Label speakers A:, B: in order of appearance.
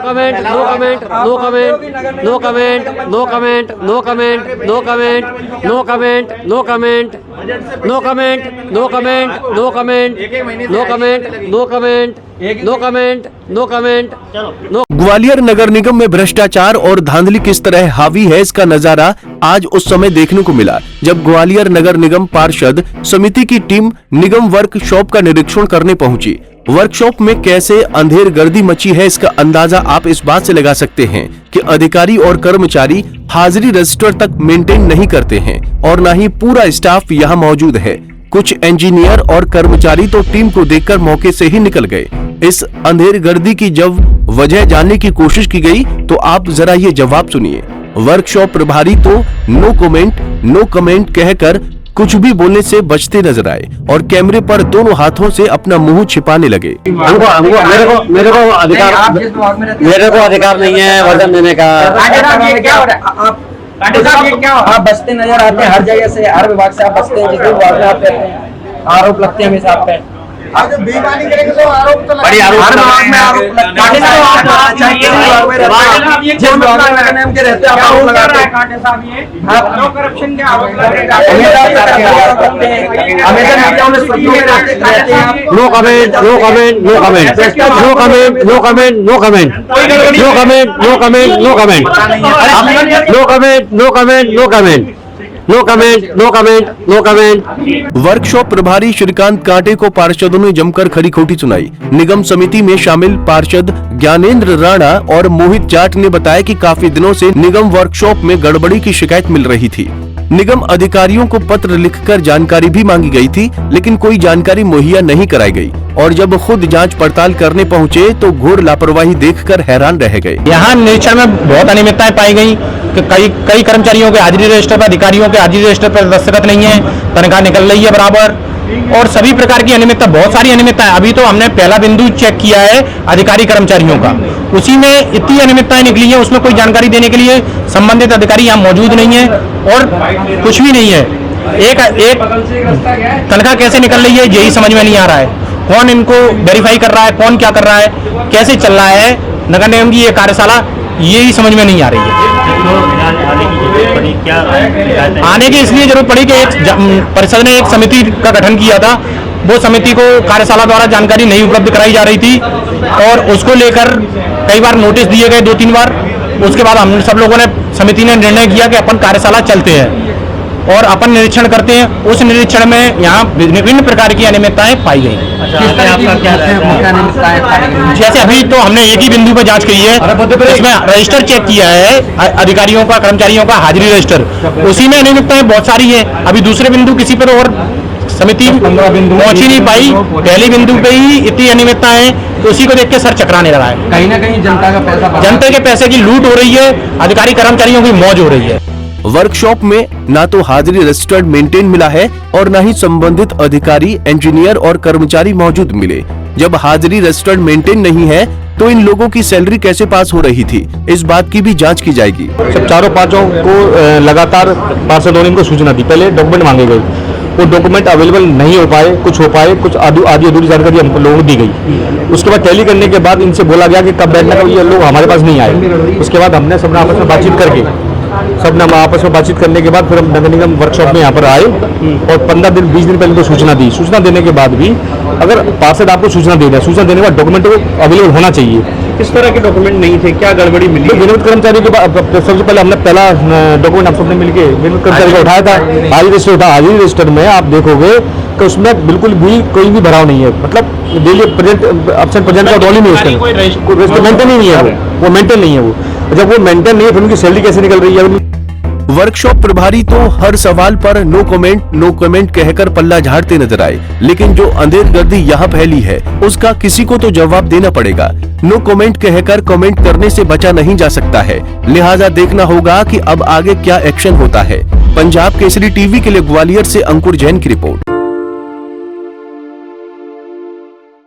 A: comment, no comment, no comment, no comment, no comment, no comment, no comment, no comment, no comment, no comment, no comment, no comment, no comment, no comment, no comment, no comment, no।
B: Gwalior नगर निगम में भ्रष्टाचार और धांधली किस तरह हावी है, इसका नजारा आज उस समय देखने को मिला जब ग्वालियर नगर निगम पार्षद समिति की टीम निगम वर्कशॉप का निरीक्षण करने पहुंची। वर्कशॉप में कैसे अंधेर गर्दी मची है, इसका अंदाजा आप इस बात से लगा सकते हैं कि अधिकारी और कर्मचारी हाजिरी रजिस्टर तक मेंटेन नहीं करते हैं और न ही पूरा स्टाफ यहाँ मौजूद है। कुछ इंजीनियर और कर्मचारी तो टीम को देखकर मौके से ही निकल गए। इस अंधेर गर्दी की जब वजह जानने की कोशिश की गई तो आप जरा ये जवाब सुनिए। वर्कशॉप प्रभारी तो नो कमेंट कहकर कुछ भी बोलने से बचते नजर आए और कैमरे पर दोनों हाथों से अपना मुंह छिपाने लगे।
A: मेरे को अधिकार नहीं है वजन देने का।
C: आप बचते नजर आते हैं हर जगह से, हर विभाग से आप बचते हैं, जिस विभाग में आप रहते हैं आरोप लगते हैं हमेशा आप पे।
D: आप जब बेईमानी करेंगे तो आरोप तो
C: बड़ी आरोप हर विभाग में आरोप लगता है। जिस विभाग में नाम के रहते हैं आरोप लगाते हैं। नो करप्शन के आरोप लगाते हैं। हमेशा मीडिया में सुर्खियों में रहते हैं।
A: No comment, no comment, no comment, no comment, no comment, no comment, no comment, no comment, no comment, no comment, no comment, no comment, no comment, no comment, no comment.
B: Workshop प्रभारी श्रीकांत कांटे को पार्षदों ने जमकर खरी खोटी सुनाई। निगम समिति में शामिल पार्षद ज्ञानेंद्र राणा और मोहित जाट ने बताया कि काफी दिनों से निगम वर्कशॉप में गड़बड़ी की शिकायत मिल रही थी। निगम अधिकारियों को पत्र लिखकर जानकारी भी मांगी गई थी, लेकिन कोई जानकारी मुहैया नहीं कराई गई और जब खुद जांच पड़ताल करने पहुंचे तो घोर लापरवाही देखकर हैरान रह गए।
E: यहाँ निरीक्षण में बहुत अनियमितताएं पाई गई कि कई कर्मचारियों के हाजिरी रजिस्टर पर, अधिकारियों के हाजिरी रजिस्टर पर दस्तखत नहीं है, तनख्वाह निकल रही है बराबर, और सभी प्रकार की अनियमितता, बहुत सारी अनियमितताएं। अभी तो हमने पहला बिंदु चेक किया है अधिकारी कर्मचारियों का, उसी में इतनी अनियमितताएं निकली है, उसमें कोई जानकारी देने के लिए संबंधित अधिकारी यहाँ मौजूद नहीं है और कुछ भी नहीं है। एक तनख्वाह कैसे निकल रही है यही समझ में नहीं आ रहा है। कौन इनको वेरीफाई कर रहा है, कौन क्या कर रहा है, कैसे चल रहा है नगर निगम की ये कार्यशाला, यही समझ में नहीं आ रही है। आने की इसलिए जरूरत पड़ी कि एक परिषद ने एक समिति का गठन किया था, वो समिति को कार्यशाला द्वारा जानकारी नहीं उपलब्ध कराई जा रही थी और उसको लेकर कई बार नोटिस दिए गए, 2-3 बार। उसके बाद हम सब लोगों ने, समिति ने निर्णय किया कि अपन कार्यशाला चलते हैं और अपन निरीक्षण करते हैं। उस निरीक्षण में यहाँ विभिन्न प्रकार की अनियमितताएं पाई गई। जैसे अभी तो हमने एक ही बिंदु पर जांच की है, इसमें रजिस्टर चेक किया है अधिकारियों का, कर्मचारियों का हाजिरी रजिस्टर, उसी में अनियमितताएं बहुत सारी है। अभी दूसरे बिंदु किसी पर और समिति पहुंच ही नहीं पाई, पहले बिंदु पे ही इतनी अनियमितताएं, तो उसी को देख के सर चकराने लगा है।
C: कहीं ना कहीं
E: जनता के पैसे की लूट हो रही है, अधिकारी कर्मचारियों की मौज हो रही है।
B: वर्कशॉप में ना तो हाजिरी रजिस्टर्ड मेंटेन मिला है और न ही संबंधित अधिकारी, इंजीनियर और कर्मचारी मौजूद मिले। जब हाजिरी रजिस्टर्ड मेंटेन नहीं है तो इन लोगों की सैलरी कैसे पास हो रही थी, इस बात की भी जांच की जाएगी।
E: सब चारों पांचों को लगातार पार्षदों ने इनको सूचना दी। पहले डॉक्यूमेंट मांगे गए, वो डॉक्यूमेंट अवेलेबल नहीं हो पाए, कुछ आधी अधूरी जानकारी हम लोगों को दी गई। उसके बाद टैली करने के बाद इनसे बोला गया कि कब बैठना, कब ये लोग हमारे पास नहीं आए। उसके बाद हमने सबने आपस में बातचीत करने के बाद फिर हम नगर निगम वर्कशॉप में यहाँ पर आए और 15-20 दिन पहले तो सूचना दी। सूचना देने के बाद भी अगर पार्षद आपको सूचना दे रहे हैं, सूचना देने के बाद डॉक्यूमेंट को अवेलेबल होना चाहिए।
F: किस तरह के डॉक्यूमेंट नहीं थे, क्या गड़बड़ी मिली?
E: तो नियमित कर्मचारी के बाद सबसे पहले हमने पहला डॉक्यूमेंट आप सबने मिलकर नियमित कर्मचारी का उठाया था, हाजिरी रजिस्टर में आप देखोगे कि उसमें बिल्कुल भी कोई भी भराव नहीं है, मतलब डेली प्रेजेंट का डॉल ही नहीं है, मेंटेन ही नहीं है, वो मेंटेन नहीं है। वो जब वो मेंटेन नहीं है फिर उनकी सैलरी कैसे निकल रही है?
B: वर्कशॉप प्रभारी तो हर सवाल पर नो कमेंट कहकर पल्ला झाड़ते नजर आए, लेकिन जो अंधेर गर्दी यहाँ फैली है उसका किसी को तो जवाब देना पड़ेगा। नो कमेंट कहकर कमेंट करने से बचा नहीं जा सकता है, लिहाजा देखना होगा कि अब आगे क्या एक्शन होता है। पंजाब केसरी टीवी के लिए ग्वालियर से अंकुर जैन की रिपोर्ट।